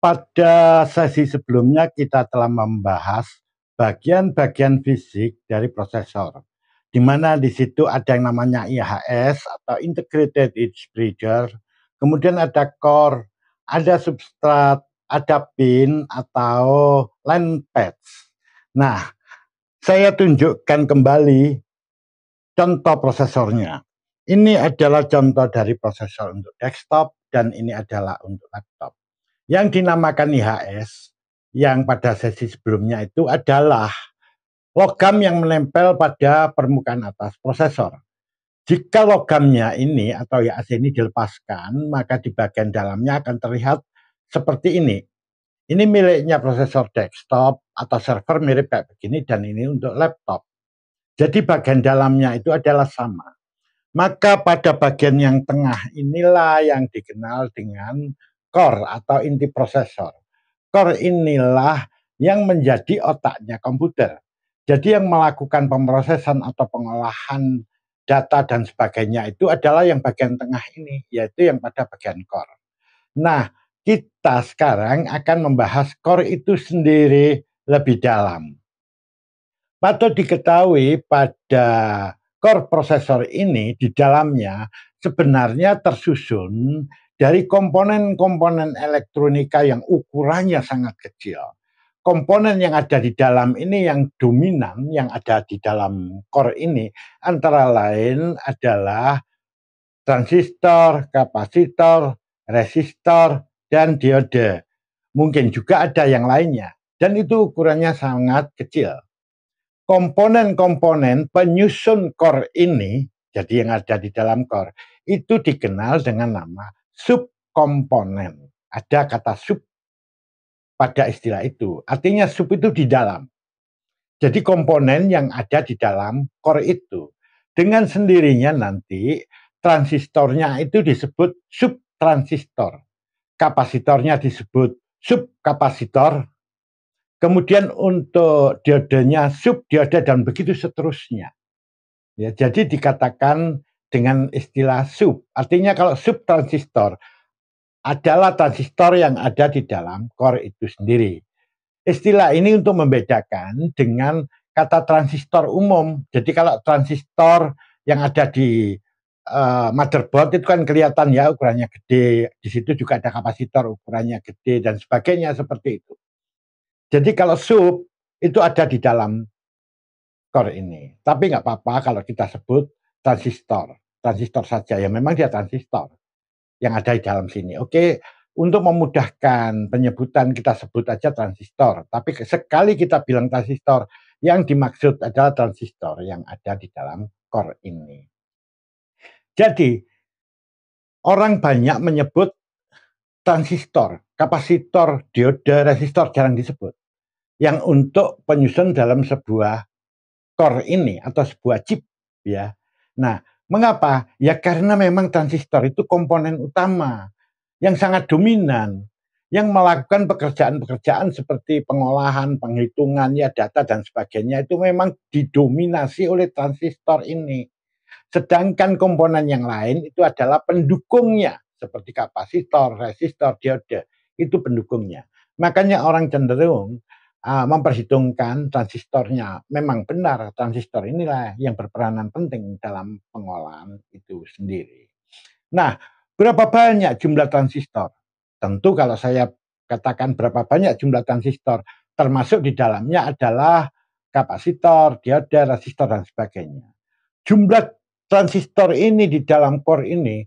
Pada sesi sebelumnya kita telah membahas bagian-bagian fisik dari prosesor, di mana di situ ada yang namanya IHS atau Integrated Edge Bridger, kemudian ada core, ada substrat, ada pin atau line pads. Nah, saya tunjukkan kembali contoh prosesornya. Ini adalah contoh dari prosesor untuk desktop dan ini adalah untuk laptop. Yang dinamakan IHS yang pada sesi sebelumnya itu adalah logam yang menempel pada permukaan atas prosesor. Jika logamnya ini atau IHS ini dilepaskan, maka di bagian dalamnya akan terlihat seperti ini. Ini miliknya prosesor desktop atau server mirip kayak begini dan ini untuk laptop. Jadi bagian dalamnya itu adalah sama. Maka pada bagian yang tengah inilah yang dikenal dengan core atau inti prosesor. Core inilah yang menjadi otaknya komputer. Jadi yang melakukan pemrosesan atau pengolahan data dan sebagainya itu adalah yang bagian tengah ini, yaitu yang pada bagian core. Nah, kita sekarang akan membahas core itu sendiri lebih dalam. Patut diketahui pada core prosesor ini di dalamnya sebenarnya tersusun dari komponen-komponen elektronika yang ukurannya sangat kecil. Komponen yang ada di dalam ini yang dominan, yang ada di dalam core ini antara lain adalah transistor, kapasitor, resistor, dan diode. Mungkin juga ada yang lainnya, dan itu ukurannya sangat kecil. Komponen-komponen penyusun core ini, jadi yang ada di dalam core, itu dikenal dengan nama subkomponen. Ada kata sub pada istilah itu, artinya sub itu di dalam. Jadi komponen yang ada di dalam core itu. Dengan sendirinya nanti transistornya itu disebut subtransistor. Kapasitornya disebut subkapasitor. Kemudian untuk diodenya subdiode dan begitu seterusnya. Ya, jadi dikatakan dengan istilah sub. Artinya kalau subtransistor adalah transistor yang ada di dalam core itu sendiri. Istilah ini untuk membedakan dengan kata transistor umum. Jadi kalau transistor yang ada di motherboard itu kan kelihatan ya ukurannya gede. Di situ juga ada kapasitor ukurannya gede dan sebagainya seperti itu. Jadi kalau sub itu ada di dalam core ini. Tapi nggak apa-apa kalau kita sebut transistor. Transistor saja, ya memang dia transistor yang ada di dalam sini. Oke, untuk memudahkan penyebutan kita sebut aja transistor. Tapi sekali kita bilang transistor, yang dimaksud adalah transistor yang ada di dalam core ini. Jadi, orang banyak menyebut transistor, kapasitor, diode, resistor jarang disebut. Yang untuk penyusun dalam sebuah core ini atau sebuah chip ya. Nah, mengapa? Ya karena memang transistor itu komponen utama yang sangat dominan yang melakukan pekerjaan-pekerjaan seperti pengolahan, penghitungan ya data dan sebagainya itu memang didominasi oleh transistor ini. Sedangkan komponen yang lain itu adalah pendukungnya seperti kapasitor, resistor, diode itu pendukungnya. Makanya orang cenderung memperhitungkan transistornya. Memang benar transistor inilah yang berperanan penting dalam pengolahan itu sendiri. Nah, berapa banyak jumlah transistor? Tentu kalau saya katakan berapa banyak jumlah transistor, termasuk di dalamnya adalah kapasitor, diode, resistor, dan sebagainya. Jumlah transistor ini di dalam core ini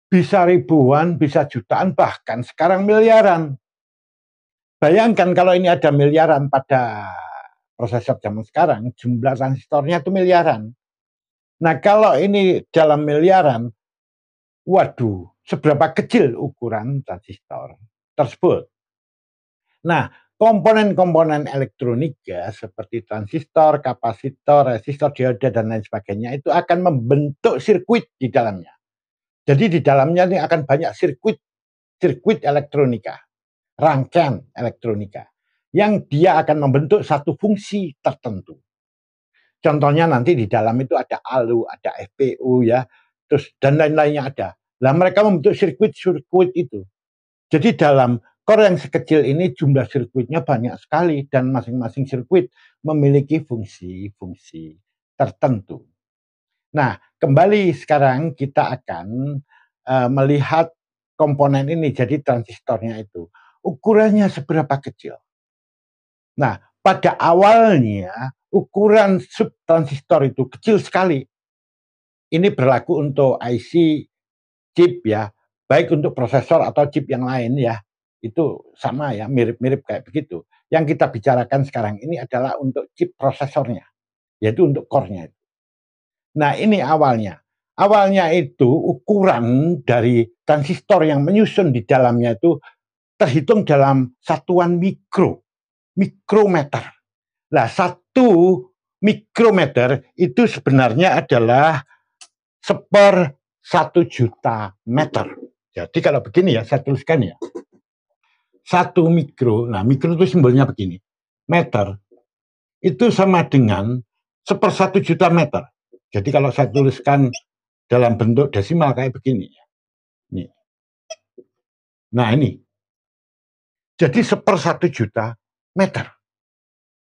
bisa ribuan, bisa jutaan, bahkan sekarang miliaran. Bayangkan kalau ini ada miliaran pada prosesor zaman sekarang, jumlah transistornya itu miliaran. Nah, kalau ini dalam miliaran, waduh, seberapa kecil ukuran transistor tersebut. Nah, komponen-komponen elektronika seperti transistor, kapasitor, resistor, diode, dan lain sebagainya itu akan membentuk sirkuit di dalamnya. Jadi di dalamnya ini akan banyak sirkuit elektronika, rangkaian elektronika, yang dia akan membentuk satu fungsi tertentu. Contohnya nanti di dalam itu ada ALU, ada FPU ya, terus dan lain-lainnya ada. Nah, mereka membentuk sirkuit itu. Jadi dalam core yang sekecil ini jumlah sirkuitnya banyak sekali dan masing-masing sirkuit memiliki fungsi-fungsi tertentu. Nah, kembali sekarang kita akan melihat komponen ini, jadi transistornya itu. Ukurannya seberapa kecil? Nah, pada awalnya ukuran subtransistor itu kecil sekali. Ini berlaku untuk IC chip ya, baik untuk prosesor atau chip yang lain ya. Itu sama ya, mirip-mirip kayak begitu. Yang kita bicarakan sekarang ini adalah untuk chip prosesornya, yaitu untuk core-nya. Nah, ini awalnya. Awalnya itu ukuran dari transistor yang menyusun di dalamnya itu terhitung dalam satuan mikrometer. Nah, 1 mikrometer itu sebenarnya adalah 1/1 juta meter. Jadi kalau begini ya, saya tuliskan ya. 1 mikro, nah mikro itu simbolnya begini. Meter itu sama dengan 1/1 juta meter. Jadi kalau saya tuliskan dalam bentuk desimal kayak begini. Nih. Nah ini. Jadi 1/1 juta meter.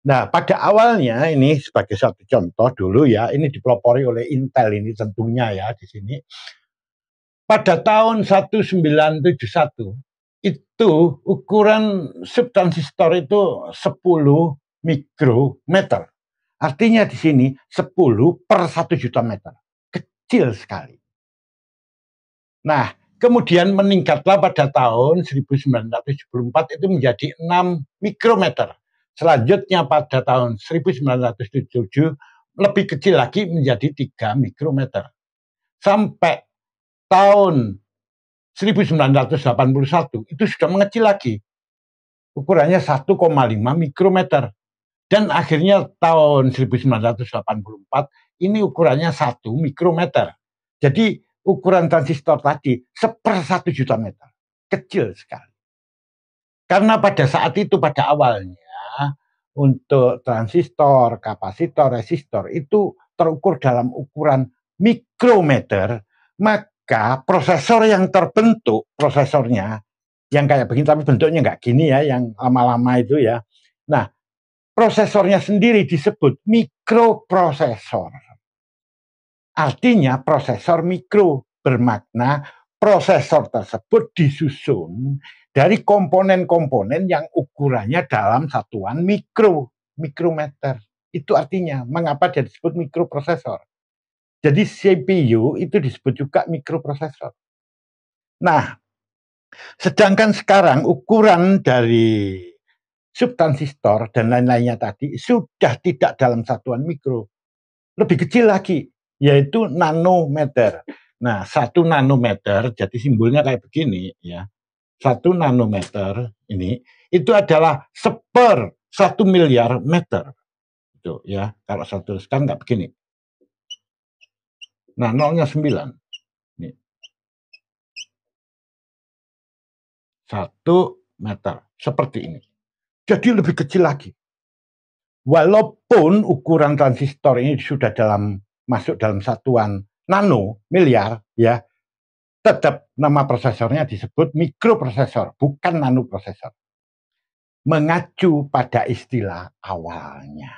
Nah pada awalnya ini sebagai satu contoh dulu ya, ini dipelopori oleh Intel ini tentunya ya di sini. Pada tahun 1971 itu ukuran subtransistor itu 10 mikrometer. Artinya di sini 10/1 juta meter. Kecil sekali. Nah, kemudian meningkatlah pada tahun 1974 itu menjadi 6 mikrometer. Selanjutnya pada tahun 1977 lebih kecil lagi menjadi 3 mikrometer. Sampai tahun 1981 itu sudah mengecil lagi. Ukurannya 1,5 mikrometer. Dan akhirnya tahun 1984 ini ukurannya 1 mikrometer. Jadi ukuran transistor tadi 1/1 juta meter. Kecil sekali. Karena pada saat itu pada awalnya untuk transistor, kapasitor, resistor itu terukur dalam ukuran mikrometer, maka prosesor yang terbentuk, prosesornya yang kayak begini tapi bentuknya nggak gini ya, yang lama-lama itu ya. Nah, prosesornya sendiri disebut mikroprosesor. Artinya prosesor mikro, bermakna prosesor tersebut disusun dari komponen-komponen yang ukurannya dalam satuan mikrometer. Itu artinya mengapa dia disebut mikroprosesor. Jadi CPU itu disebut juga mikroprosesor. Nah, sedangkan sekarang ukuran dari subtransistor dan lain-lainnya tadi sudah tidak dalam satuan mikro, lebih kecil lagi, yaitu nanometer. Nah, 1 nanometer, jadi simbolnya kayak begini ya. 1 nanometer ini itu adalah 1/1 miliar meter. Itu ya, kalau saya tuliskan nggak begini. Nah, nolnya 9. Nih. 1 meter, seperti ini. Jadi lebih kecil lagi. Walaupun ukuran transistor ini sudah masuk dalam satuan nano miliar ya, tetap nama prosesornya disebut mikroprosesor, bukan nanoprosesor. Mengacu pada istilah awalnya.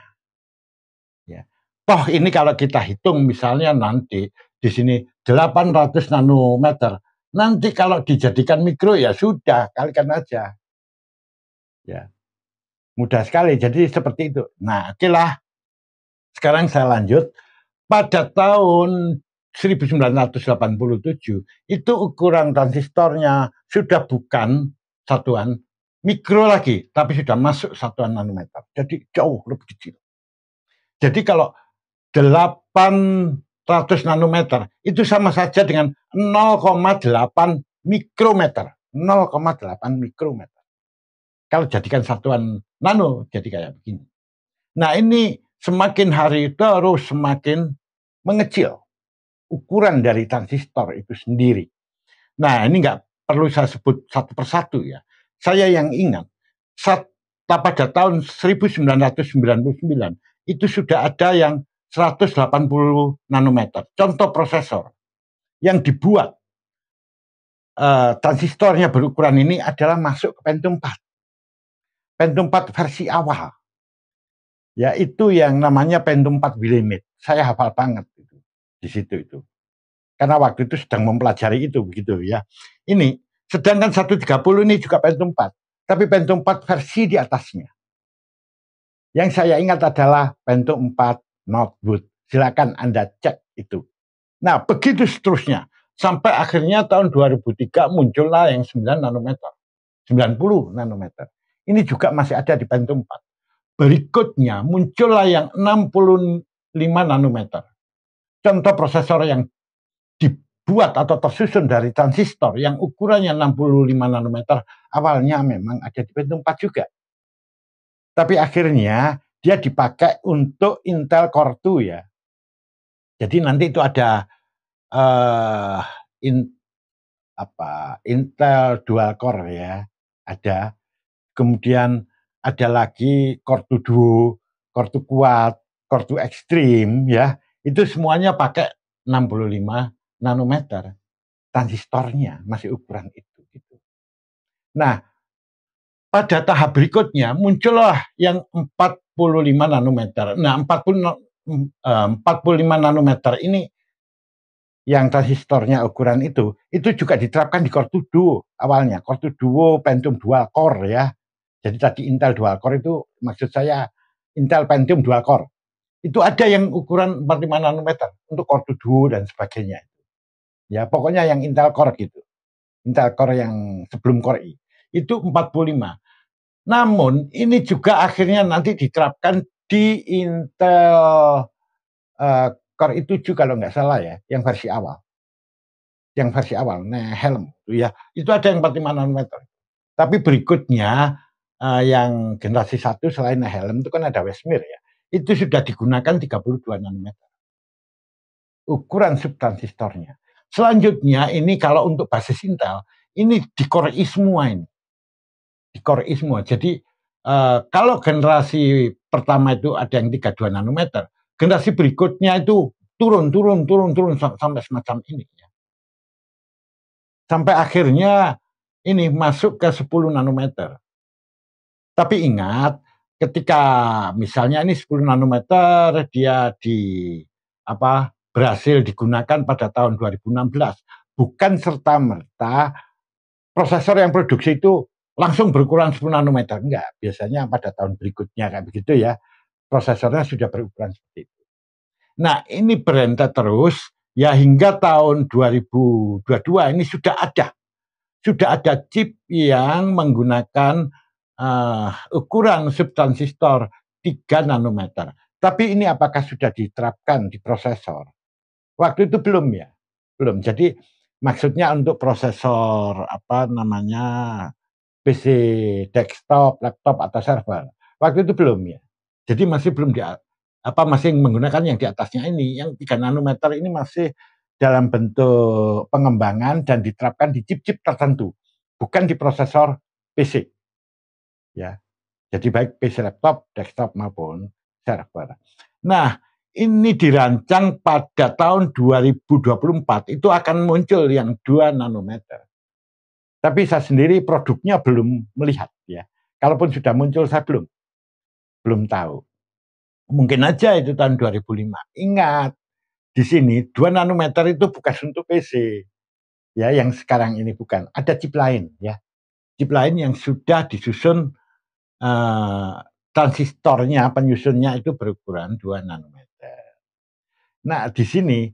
Ya. Toh ini kalau kita hitung misalnya nanti di sini 800 nanometer, nanti kalau dijadikan mikro ya sudah, kalikan aja. Ya. Mudah sekali, jadi seperti itu. Nah, okelah. Sekarang saya lanjut. Pada tahun 1987 itu ukuran transistornya sudah bukan satuan mikro lagi, tapi sudah masuk satuan nanometer. Jadi jauh lebih kecil. Jadi kalau 800 nanometer itu sama saja dengan 0,8 mikrometer. 0,8 mikrometer. Kalau jadikan satuan nano jadi kayak begini. Nah ini semakin hari terus semakin mengecil ukuran dari transistor itu sendiri. Nah ini nggak perlu saya sebut satu persatu ya. Saya yang ingat pada tahun 1999 itu sudah ada yang 180 nanometer. Contoh prosesor yang dibuat transistornya berukuran ini adalah masuk ke Pentium 4. Pentium 4 versi awal. Ya, itu yang namanya Pentium 4 Willemite. Saya hafal banget itu di situ itu. Karena waktu itu sedang mempelajari itu begitu ya. Ini sedangkan 130 ini juga Pentium 4, tapi Pentium 4 versi di atasnya. Yang saya ingat adalah Pentium 4 Northwood. Silakan Anda cek itu. Nah, begitu seterusnya. Sampai akhirnya tahun 2003 muncullah yang 9 nanometer. 90 nanometer. Ini juga masih ada di Pentium 4. Berikutnya muncullah yang 65 nanometer. Contoh prosesor yang dibuat atau tersusun dari transistor yang ukurannya 65 nanometer awalnya memang ada di Pentium 4 juga. Tapi akhirnya dia dipakai untuk Intel Core 2 ya. Jadi nanti itu ada Intel Dual Core ya, ada. Kemudian ada lagi Core 2 Duo, Core 2 Quad, Core 2 Extreme ya. Itu semuanya pakai 65 nanometer. Transistornya masih ukuran itu gitu. Nah, pada tahap berikutnya muncullah yang 45 nanometer. Nah, 45 nanometer ini yang transistornya ukuran itu juga diterapkan di Core 2 Duo awalnya. Core 2 Duo Pentium Dual Core ya. Jadi tadi Intel Dual Core itu maksud saya Intel Pentium Dual Core. Itu ada yang ukuran 45 nanometer untuk Core 2 Duo dan sebagainya. Ya, pokoknya yang Intel Core gitu. Intel Core yang sebelum Core i. Itu 45. Namun ini juga akhirnya nanti diterapkan di Intel Core i7 kalau nggak salah ya, yang versi awal. Yang versi awal, Nehalem ya. Itu ada yang 45 nanometer. Tapi berikutnya yang generasi 1 selain Nehalem itu kan ada Westmere ya. Itu sudah digunakan 32 nanometer. Ukuran subtransistornya. Selanjutnya ini kalau untuk basis Intel, ini di Core i semua ini. Di Core i semua. Jadi kalau generasi pertama itu ada yang 32 nanometer, generasi berikutnya itu turun sampai semacam ini ya. Sampai akhirnya ini masuk ke 10 nanometer. Tapi ingat, ketika misalnya ini 10 nanometer dia berhasil digunakan pada tahun 2016, bukan serta-merta prosesor yang produksi itu langsung berukuran 10 nanometer. Enggak, biasanya pada tahun berikutnya kayak begitu ya, prosesornya sudah berukuran seperti itu. Nah, ini berentet terus ya hingga tahun 2022 ini sudah ada chip yang menggunakan ukuran subtransistor 3 nanometer. Tapi ini apakah sudah diterapkan di prosesor? Waktu itu belum ya. Belum. Jadi maksudnya untuk prosesor PC desktop, laptop atau server. Waktu itu belum ya. Jadi masih belum masih menggunakan yang di atasnya ini, yang 3 nanometer ini masih dalam bentuk pengembangan dan diterapkan di chip-chip tertentu, bukan di prosesor PC. Ya. Jadi baik PC laptop, desktop maupun server. Nah, ini dirancang pada tahun 2024 itu akan muncul yang 2 nanometer. Tapi saya sendiri produknya belum melihat ya. Kalaupun sudah muncul saya belum tahu. Mungkin aja itu tahun 2005. Ingat, di sini 2 nanometer itu bukan untuk PC. Ya, yang sekarang ini bukan. Ada chip lain ya. Chip lain yang sudah disusun transistornya, penyusunnya itu berukuran 2 nanometer. Nah, di sini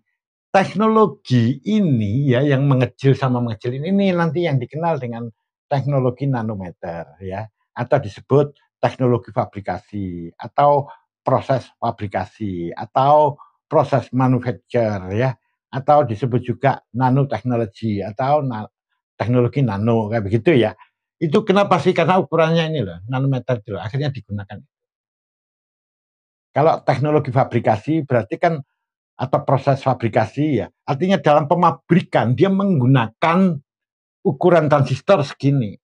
teknologi ini ya yang mengecil ini nanti yang dikenal dengan teknologi nanometer ya, atau disebut teknologi fabrikasi atau proses fabrikasi atau proses manufacture ya, atau disebut juga nanoteknologi atau teknologi nano kayak begitu ya. Itu kenapa sih? Karena ukurannya ini loh, nanometer itu akhirnya digunakan. Kalau teknologi fabrikasi berarti kan atau proses fabrikasi ya, artinya dalam pemabrikan dia menggunakan ukuran transistor segini.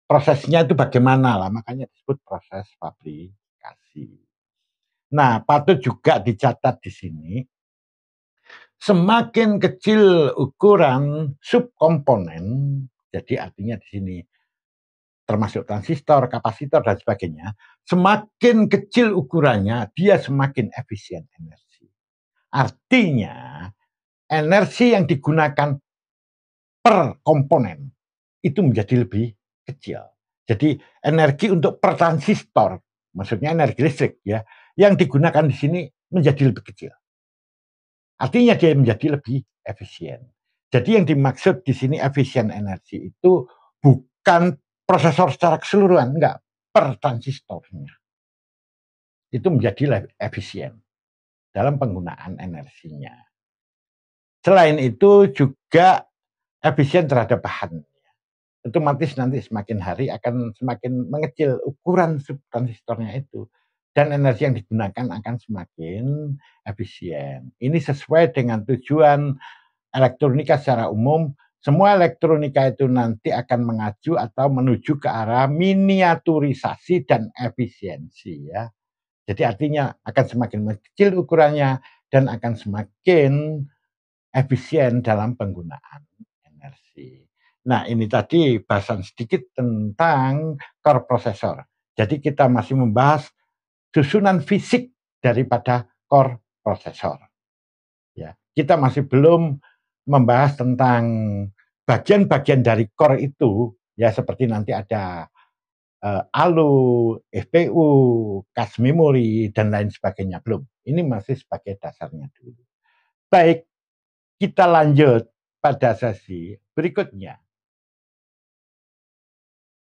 Prosesnya itu bagaimana lah, makanya disebut proses fabrikasi. Nah, patut juga dicatat di sini Semakin kecil ukuran subkomponen, jadi artinya di sini termasuk transistor, kapasitor, dan sebagainya, semakin kecil ukurannya, dia semakin efisien energi. Artinya, energi yang digunakan per komponen itu menjadi lebih kecil. Jadi, energi untuk per transistor, maksudnya energi listrik ya, yang digunakan di sini menjadi lebih kecil. Artinya dia menjadi lebih efisien. Jadi yang dimaksud di sini efisien energi itu bukan prosesor secara keseluruhan, enggak, per transistornya. Itu menjadi efisien dalam penggunaan energinya. Selain itu juga efisien terhadap bahan. Otomatis nanti semakin hari akan semakin mengecil ukuran subtransistornya itu. Dan energi yang digunakan akan semakin efisien. Ini sesuai dengan tujuan elektronika secara umum. Semua elektronika itu nanti akan mengacu atau menuju ke arah miniaturisasi dan efisiensi ya. Jadi artinya akan semakin kecil ukurannya dan akan semakin efisien dalam penggunaan energi. Nah, ini tadi bahasan sedikit tentang core processor. Jadi kita masih membahas susunan fisik daripada core processor. Ya, kita masih belum membahas tentang bagian-bagian dari core itu, ya seperti nanti ada ALU, FPU, cache memory, dan lain sebagainya. Belum. Ini masih sebagai dasarnya dulu. Baik, kita lanjut pada sesi berikutnya.